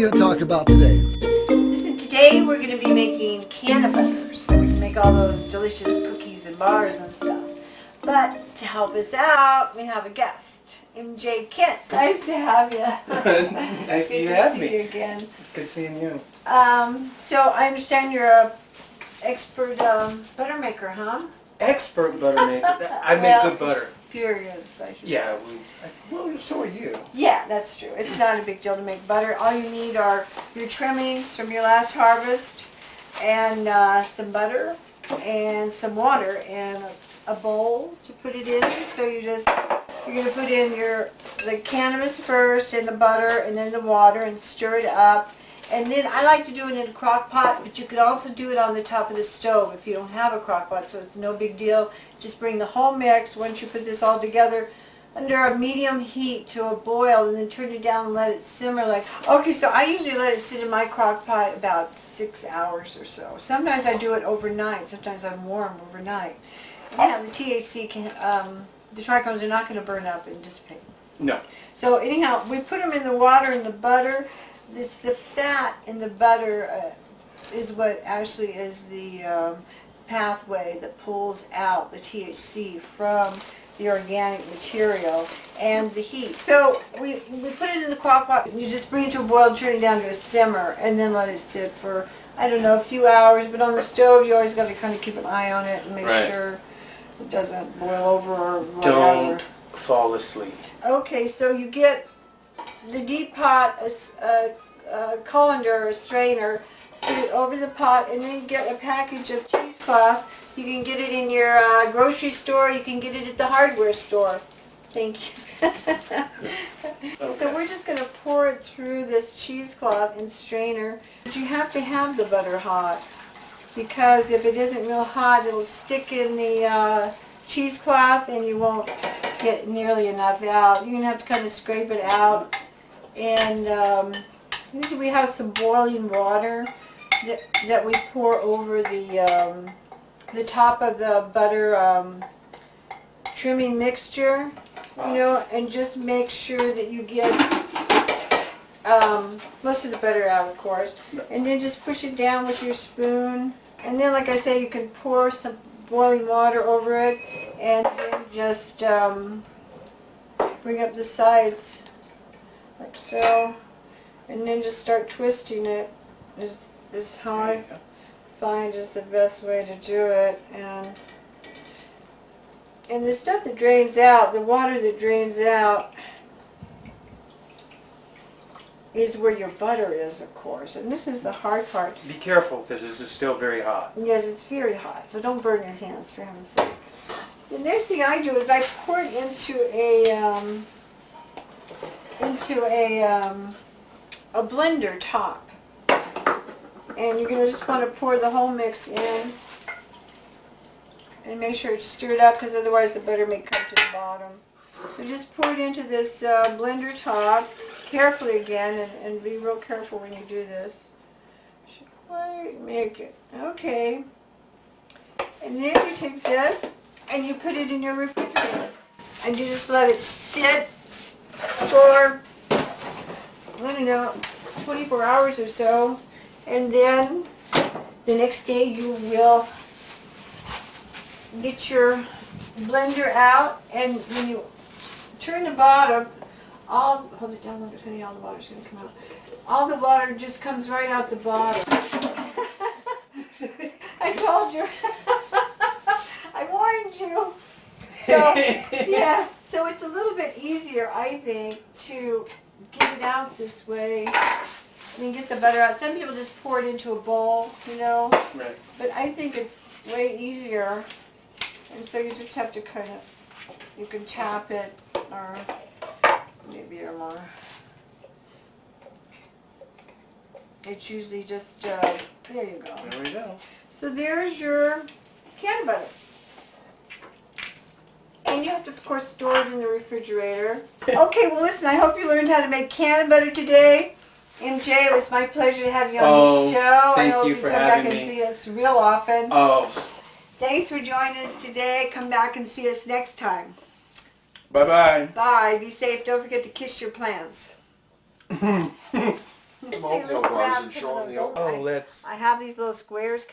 you going to talk about today? Listen, today we're going to be making Cannabutter, so we can make all those delicious cookies and bars and stuff. But to help us out, we have a guest, MJ Kent. Nice to have you. Nice to have me. Good to see you again. Good seeing you. So I understand you're a expert butter maker, huh? Expert butter maker. I make good butter. Experienced, I should Yeah, say. well, so are you. Yeah, that's true. It's not a big deal to make butter. All you need are your trimmings from your last harvest and some butter and some water and a bowl to put it in. So you're going to put in the cannabis first and the butter and then the water and stir it up. And then I like to do it in a crock pot, but you could also do it on the top of the stove if you don't have a crock pot, so it's no big deal. Just bring the whole mix, once you put this all together, under a medium heat to a boil, and then turn it down and let it simmer. Okay, so I usually let it sit in my crock pot about 6 hours or so. Sometimes I do it overnight, sometimes I'm warm overnight. Yeah, the THC, the trichomes are not going to burn up and dissipate. No. So anyhow, we put them in the water and the butter. It's the fat in the butter is what actually is the pathway that pulls out the THC from the organic material and the heat. So we put it in the crock pot. You just bring it to a boil, turn it down to a simmer, and then let it sit for, I don't know, a few hours. But on the stove, you always got to kind of keep an eye on it and make sure it doesn't boil over or whatever. Don't fall asleep. Okay, so you get the deep pot, a colander or a strainer, put it over the pot, and then get a package of cheesecloth. You can get it in your grocery store, you can get it at the hardware store. Thank you. Okay. So we're just going to pour it through this cheesecloth and strainer. But you have to have the butter hot, because if it isn't real hot, it'll stick in the cheesecloth and you won't get nearly enough out. You're going to have to kind of scrape it out. And usually we have some boiling water that we pour over the top of the butter trimming mixture, you know, and just make sure that you get most of the butter out, of course, and then just push it down with your spoon. And then, like I say, you can pour some boiling water over it, and then just bring up the sides like so, and then just start twisting it. Is how I find is the best way to do it. And the stuff that drains out, the water that drains out, is where your butter is, of course. And this is the hard part. Be careful, because this is still very hot. Yes, it's very hot, so don't burn your hands, for heaven's sake. The next thing I do is I pour it into a blender top. And you're going to just want to pour the whole mix in and make sure it's stirred up, because otherwise the butter may come to the bottom. So just pour it into this blender top carefully again, and be real careful when you do this. Should quite make it. Okay. And then you take this and you put it in your refrigerator. And you just let it sit for, I don't know, 24 hours or so. And then the next day you will get your blender out, and when you turn the bottom, hold it down, honey, all the water's going to come out. All the water just comes right out the bottom. I told you. I warned you. So, yeah, so it's a little bit easier, I think, to get it out this way. I mean, get the butter out. Some people just pour it into a bowl, you know. Right. But I think it's way easier. And so you just have to kind of, you can tap it, or maybe you're more. It's usually just, there you go. There we go. So there's your Cannabutter. And you have to, of course, store it in the refrigerator. Okay, well, listen, I hope you learned how to make Cannabutter today. MJ, it was my pleasure to have you on the show. Thank I hope you you for come back having and me. see us real often. Oh. Thanks for joining us today. Come back and see us next time. Bye-bye. Bye. Be safe. Don't forget to kiss your plants. Let's oatmeal see, let's bars grab and some show of them those the Oh, oatmeal. let's. I have these little squares.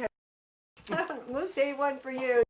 We'll save one for you.